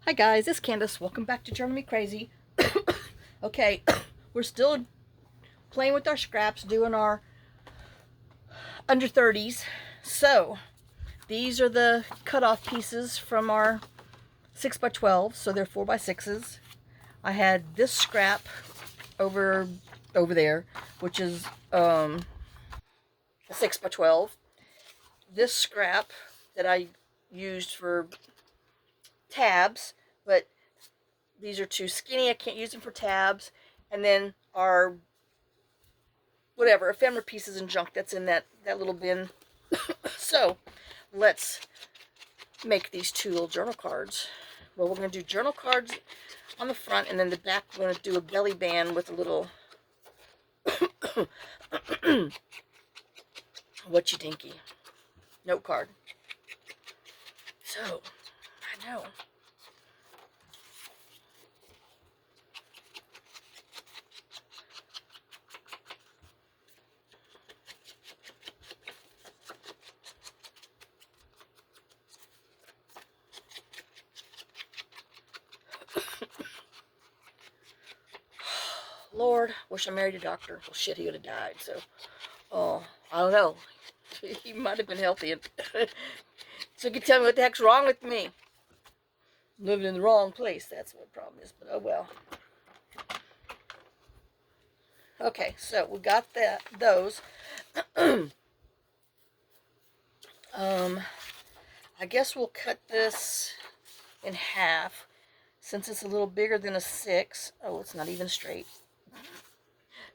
Hi guys, it's Candace. Welcome back to Journal Me Crazy. Okay, we're still playing with our scraps, doing our under 30s. So, these are the cutoff pieces from our 6x12, so they're 4x6s. I had this scrap over there, which is a 6x12. This scrap that I used for tabs, but these are too skinny. I can't use them for tabs. And then our whatever ephemera pieces and junk that's in that little bin. So let's make these two little journal cards. Well, we're going to do journal cards on the front, and then the back we're going to do a belly band with a little what you dinky note card. So I know. Lord, wish I married a doctor. Well, shit, he would have died. So, oh, I don't know. He might have been healthy. So you can tell me what the heck's wrong with me. Living in the wrong place. That's what the problem is. But oh well. Okay, so we got those. I guess we'll cut this in half since it's a little bigger than a 6. Oh, it's not even straight.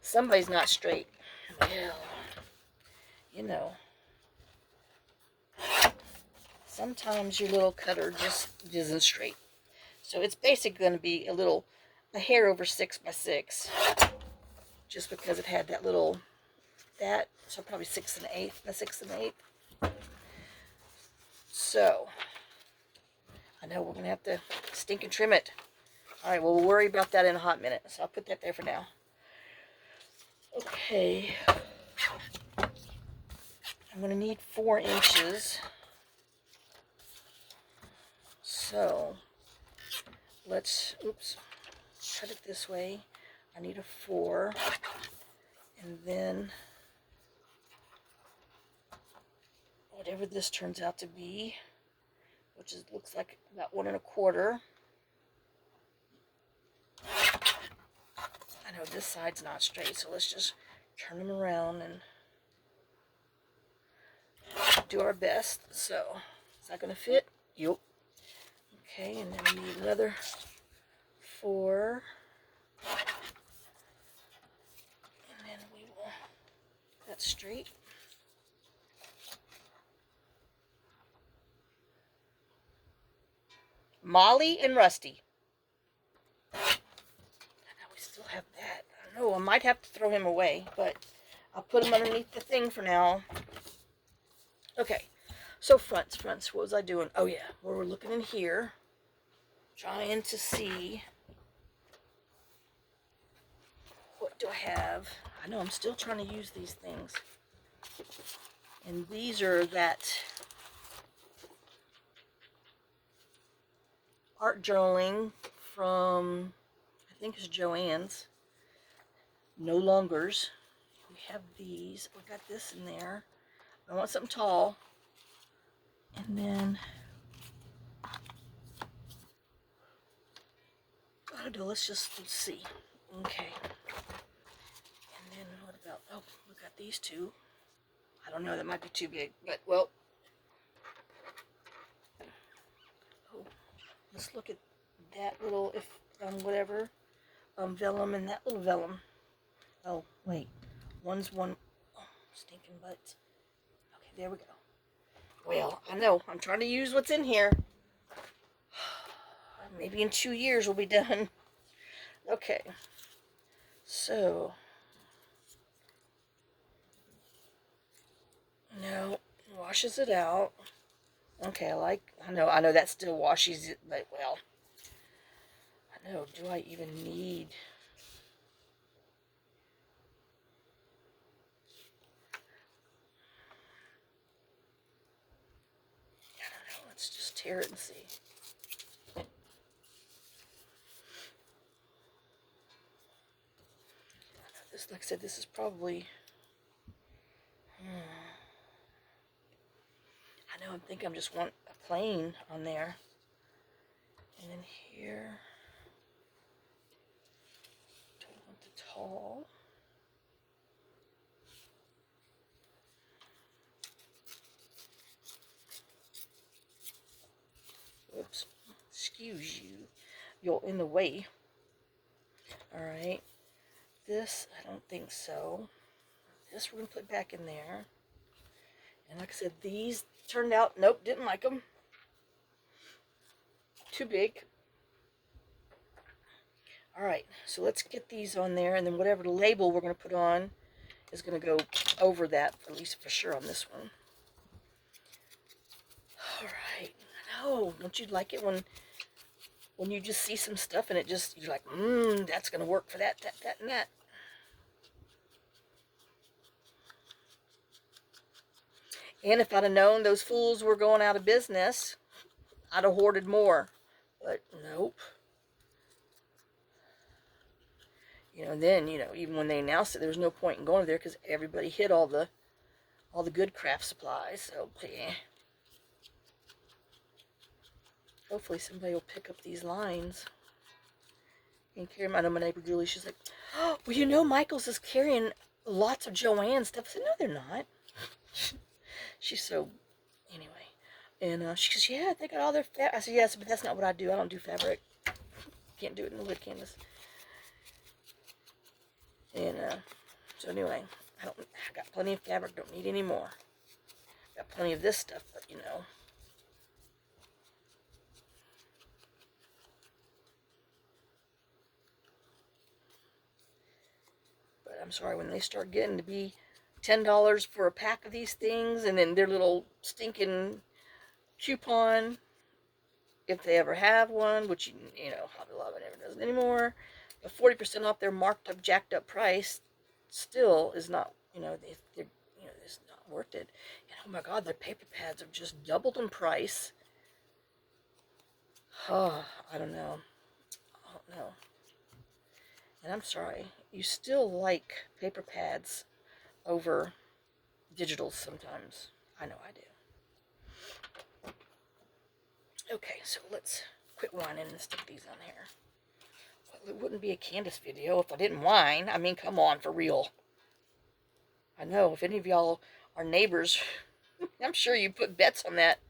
Somebody's not straight. Well, you know. Sometimes your little cutter just isn't straight. So it's basically going to be a hair over 6x6. Just because it had that little, so probably 6 1/8, a 6 1/8. So, I know we're going to have to stink and trim it. Alright, well, we'll worry about that in a hot minute. So I'll put that there for now. Okay. I'm going to need 4 inches. So, let's, cut it this way. I need a 4. And then, whatever this turns out to be, which looks like about 1 1/4. I know this side's not straight, so let's just turn them around and do our best. So, is that going to fit? Yep. Okay, and then we need another 4. And then we will get that straight. Molly and Rusty. Now we still have that. I don't know, I might have to throw him away, but I'll put him underneath the thing for now. Okay, so fronts. What was I doing? Oh yeah, we're looking in here, trying to see what do I have. I know I'm still trying to use these things, and these are that art journaling from, I think it's Joann's. No longers. We have these. We got this in there. I want something tall. And then, I don't know, let's see. Okay. And then what about, oh, we got these two. I don't know, that might be too big, but well. Oh, let's look at that little, whatever, vellum and that little vellum. Oh, wait. One's one, oh, stinking butts. Okay, there we go. Well, I know, I'm trying to use what's in here. Maybe in 2 years we'll be done. Okay. So. No, washes it out. Okay, I know that still washes it, but well. I know, do I even need... I don't know, let's just tear it and see. This, like I said, this is probably, I know, I think I just want a plain on there. And then here, don't want the tall. Whoops, excuse you. You're in the way. Alright, this, I don't think so. This we're going to put back in there. And like I said, these turned out, nope, didn't like them. Too big. Alright, so let's get these on there, and then whatever the label we're going to put on is going to go over that, at least for sure on this one. Alright, I know, don't you like it when you just see some stuff and it just, you're like, that's going to work for that, and that. And if I'd have known those fools were going out of business, I'd have hoarded more. But nope. You know, and then, you know, even when they announced it, there was no point in going there because everybody hid all the good craft supplies. So, yeah. Hopefully somebody will pick up these lines and carry them. I know my neighbor Julie, she's like, oh, well, you know, Michael's is carrying lots of Joanne stuff. I said, no, they're not. She's so, anyway. And she goes, yeah, they got all their fabric. I said, yes, but that's not what I do. I don't do fabric. Can't do it in the wood canvas. And so anyway, I got plenty of fabric. Don't need any more. Got plenty of this stuff, but you know. But I'm sorry, when they start getting to be $10 for a pack of these things, and then their little stinking coupon, if they ever have one, which you know, Hobby Lobby never does it anymore, but 40% off their marked up, jacked up price still is not, you know, they're you know, it's not worth it. And oh my God, their paper pads have just doubled in price. Oh, I don't know. I don't know. And I'm sorry, you still like paper pads over digitals sometimes. I know I do. Okay, so let's quit whining and stick these on here. Well, it wouldn't be a Candace video if I didn't whine. I mean, come on, for real. I know, if any of y'all are neighbors, I'm sure you put bets on that.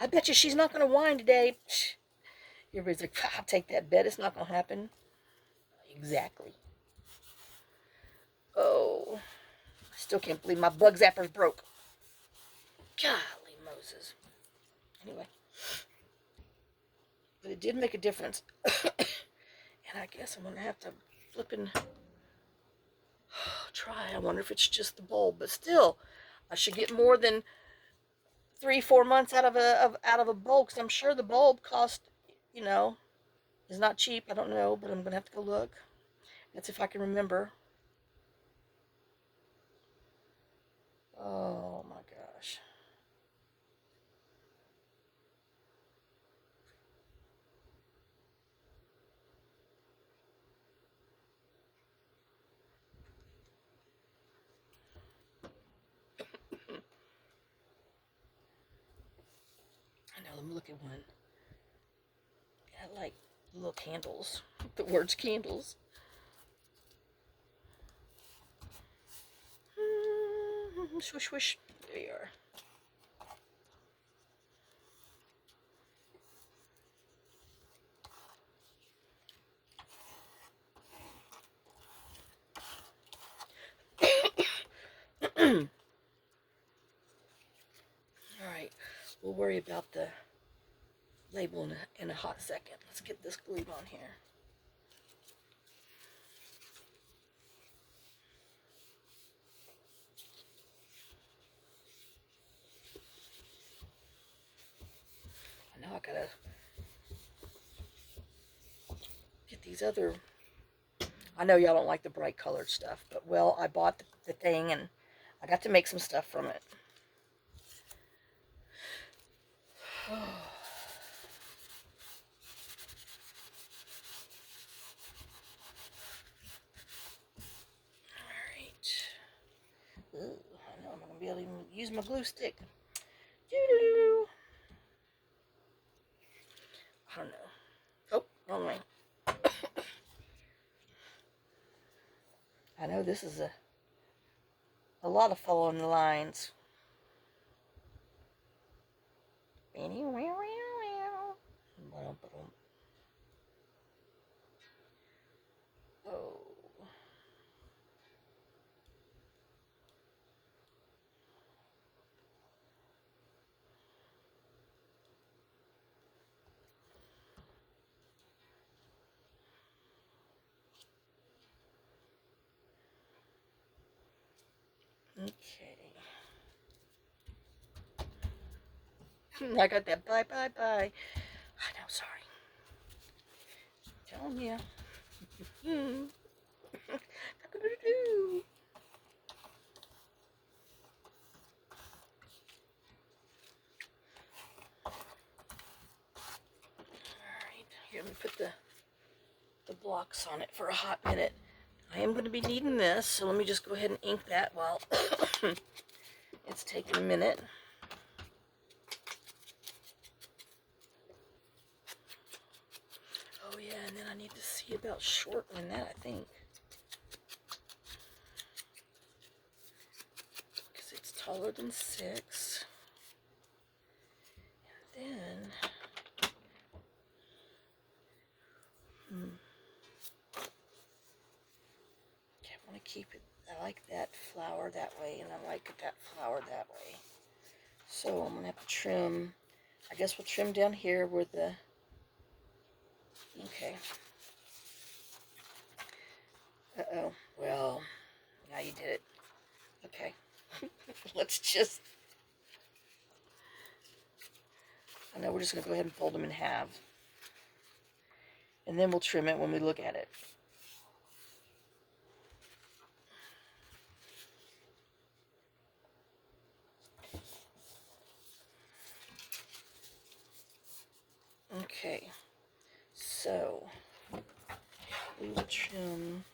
I bet you she's not going to whine today. Everybody's like, I'll take that bet. It's not going to happen. Exactly. Oh, I still can't believe my bug zapper's broke. Golly Moses. Anyway. But it did make a difference. And I guess I'm going to have to flip and try. I wonder if it's just the bulb. But still, I should get more than 3-4 months out of a bulb. Because I'm sure the bulb cost, you know, is not cheap. I don't know, but I'm going to have to go look. That's if I can remember. Oh my gosh. I know, let me look at one. I like little candles. The words candles. Swish, swish. There you are. Alright, we'll worry about the label in a hot second. Let's get this glued on here. I know I gotta get these other, I know y'all don't like the bright colored stuff, but well, I bought the thing and I got to make some stuff from it. even use my glue stick. Doo-doo-doo. I don't know. Oh, wrong way. I know this is a lot of following the lines. Oh. Okay. I got that bye. I know, sorry. Telling you. Alright, here, let me put the blocks on it for a hot minute. I am going to be needing this, so let me just go ahead and ink that while it's taking a minute. Oh yeah, and then I need to see about shortening that, I think. Because it's taller than 6. And then... I want to keep it, I like that flower that way, and I like that flower that way. So I'm going to have to trim, I guess we'll trim down here where the, okay. Uh-oh, well, now you did it. Okay, let's just, I know we're just going to go ahead and fold them in half. And then we'll trim it when we look at it. Okay, so we will trim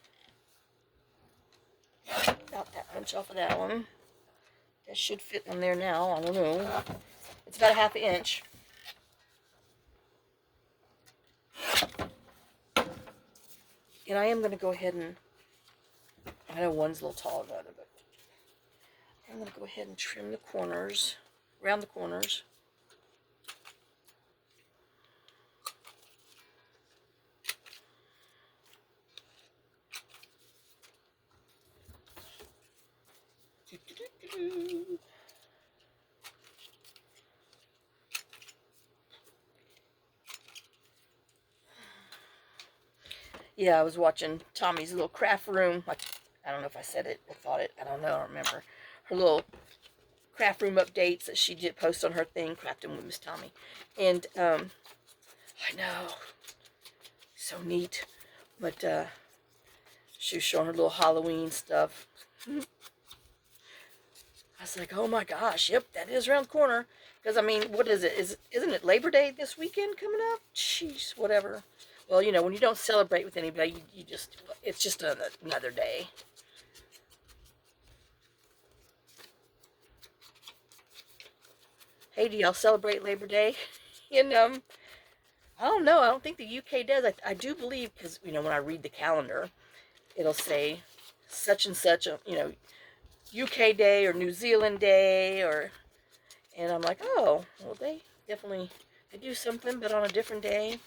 about that much off of that one. That should fit in there now. I don't know. It's about a ½ inch. And I am going to go ahead and, I know one's a little taller than the other, but I'm going to go ahead and trim the corners, around the corners. Yeah, I was watching Tommy's little craft room. Like, I don't know if I said it or thought it. I don't know. I don't remember. Her little craft room updates that she did post on her thing, Crafting with Miss Tommy. And, I know. So neat. But, she was showing her little Halloween stuff. I was like, oh my gosh, yep, that is around the corner. Because, I mean, what is it? Isn't it Labor Day this weekend coming up? Jeez, whatever. Well, you know, when you don't celebrate with anybody, you just, it's just another day. Hey, do y'all celebrate Labor Day? And, I don't know. I don't think the UK does. I do believe, because, you know, when I read the calendar, it'll say such and such, you know, UK Day or New Zealand Day, or, and I'm like, oh, well, they definitely, they do something, but on a different day.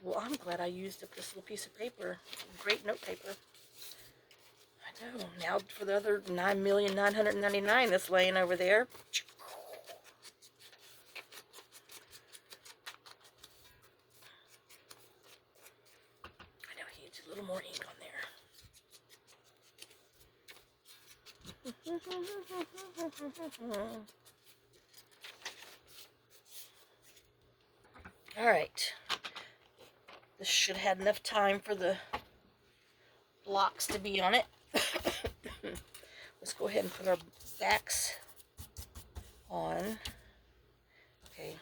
Well, I'm glad I used up this little piece of paper. Great note paper. I know. Now for the other 9,999,000 that's laying over there. I know he needs a little more ink on there. All right. This should have enough time for the blocks to be on it. Let's go ahead and put our backs on. Okay,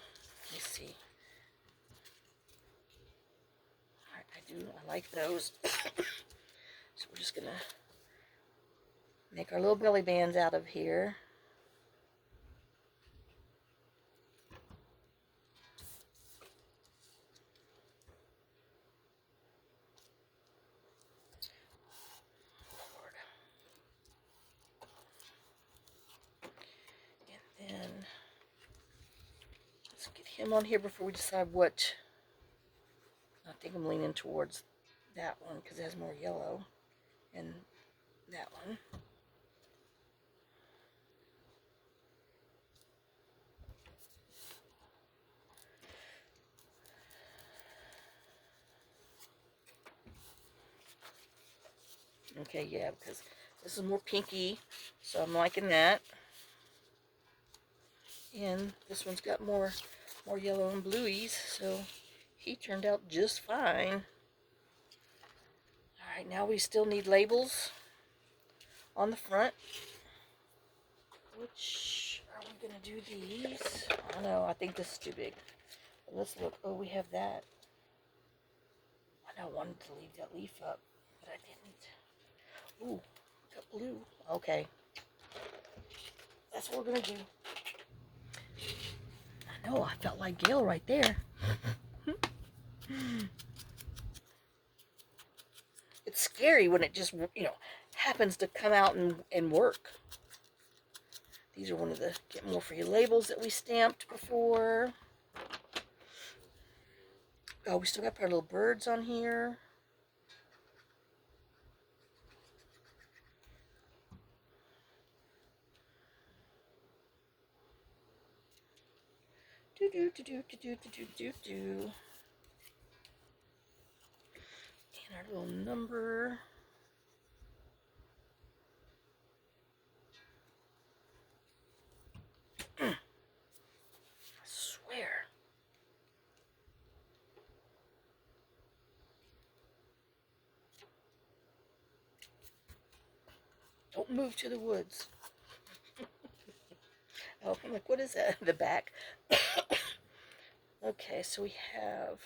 too. I like those. So we're just going to make our little belly bands out of here. And then let's get him on here before we decide what. I think I'm leaning towards that one because it has more yellow, and that one. Okay, yeah, because this is more pinky, so I'm liking that. And this one's got more yellow and blueies, so he turned out just fine. Alright, now we still need labels on the front. Which, are we going to do these? I don't know, I think this is too big. But let's look. Oh, we have that. I know I wanted to leave that leaf up, but I didn't. Ooh, got blue. Okay. That's what we're going to do. I know, I felt like Gail right there. It's scary when it just, happens to come out and work. These are one of the Get More For Your labels that we stamped before. Oh, we still got to put our little birds on here. And our little number. I swear. Don't move to the woods. Oh, I'm like, what is that? The back. Okay, so we have.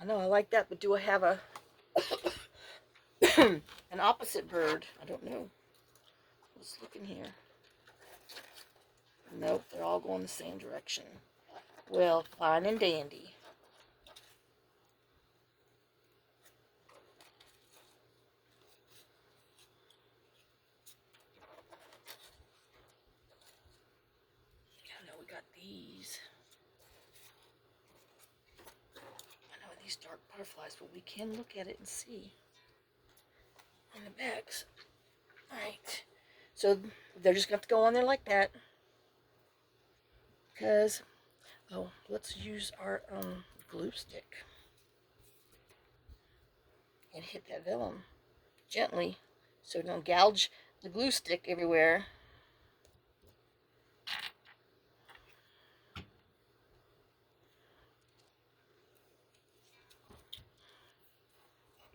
I know I like that, but do I have a an opposite bird? I don't know. Let's look in here. Nope, they're all going the same direction. Well, fine and dandy. I know we got these. I know these dark butterflies, but we can look at it and see in the backs. Alright, so they're just going to have to go on there like that. Because, oh, let's use our glue stick and hit that vellum gently so we don't gouge the glue stick everywhere.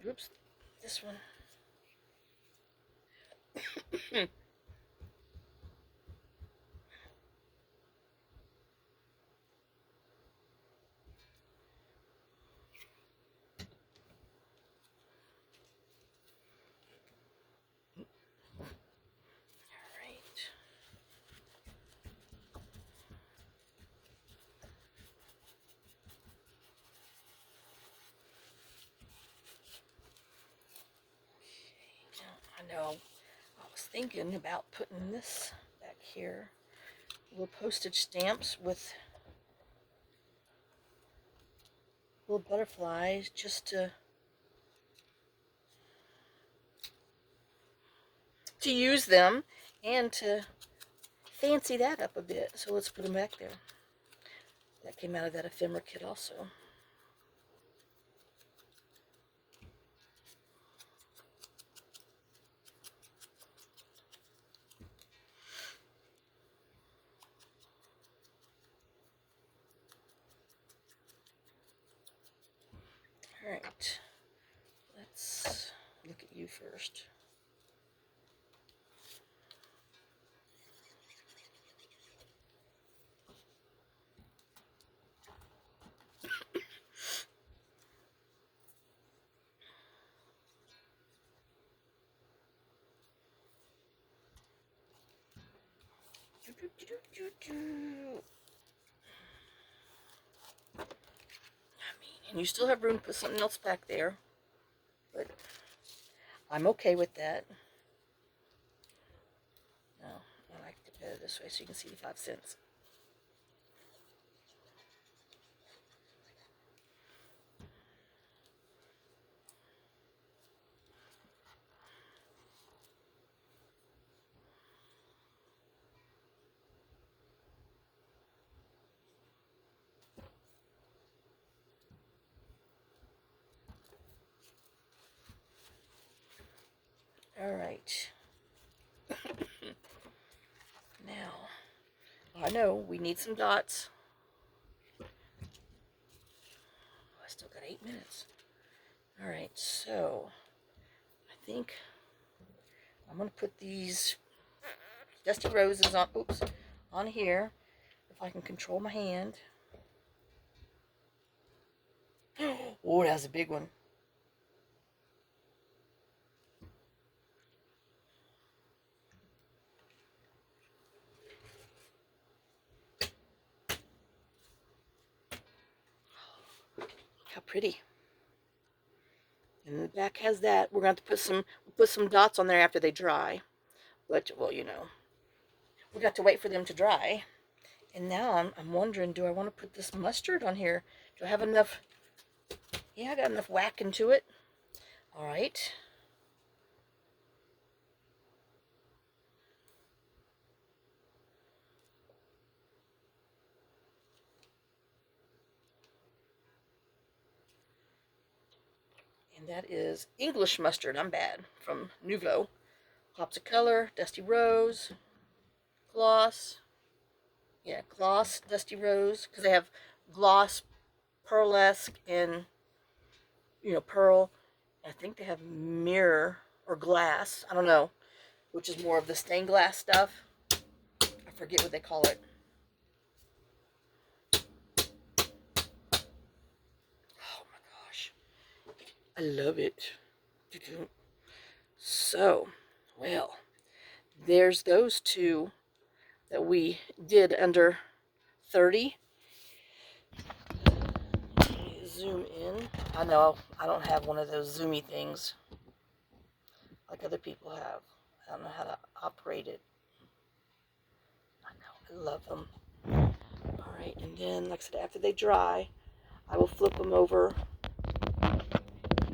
Oops, this one. I know, I was thinking about putting this back here, little postage stamps with little butterflies just to use them and to fancy that up a bit. So let's put them back there. That came out of that ephemera kit also. Alright, let's look at you first. And you still have room to put something else back there, but I'm okay with that. No, I like to put it this way so you can see the 5 cents. All right. Now, I know we need some dots. Oh, I still got 8 minutes. All right, so I think I'm going to put these Dusty Roses on, oops, on here, if I can control my hand. Oh, that was a big one. How pretty. And the back has that. We're going to have to put some dots on there after they dry. But, well, you know, we got to wait for them to dry. And now I'm wondering, do I want to put this mustard on here? Do I have enough? Yeah, I got enough whack into it. All right. And that is English mustard. I'm bad. From Nouveau. Pops of color, Dusty Rose, gloss. Yeah, gloss, Dusty Rose, because they have gloss, pearlesque, and, you know, pearl. I think they have mirror or glass. I don't know, which is more of the stained glass stuff. I forget what they call it. Oh my gosh. I love it. So, well, there's those two that we did under 30. Zoom in. I know I don't have one of those zoomy things like other people have. I don't know how to operate it. I know, I love them. All right, and then, like I said, after they dry, I will flip them over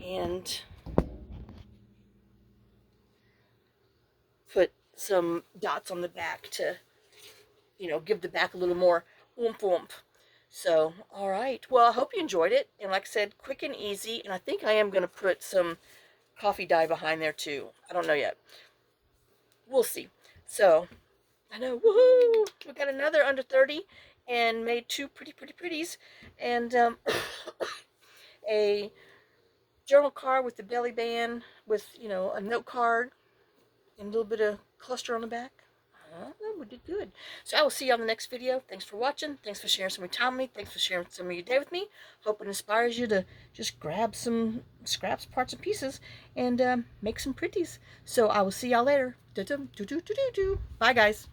and put some dots on the back to, you know, give the back a little more oomph oomph. So, all right. Well, I hope you enjoyed it. And like I said, quick and easy. And I think I am going to put some coffee dye behind there too. I don't know yet. We'll see. So, I know, woohoo! We got another under 30 and made two pretties. And a journal card with the belly band with, you know, a note card and a little bit of cluster on the back. We did good. So I will see you on the next video. Thanks for watching. Thanks for sharing some of your time with me. Thanks for sharing some of your day with me. Hope it inspires you to just grab some scraps, parts, and pieces and make some pretties. So I will see y'all later. Bye, guys.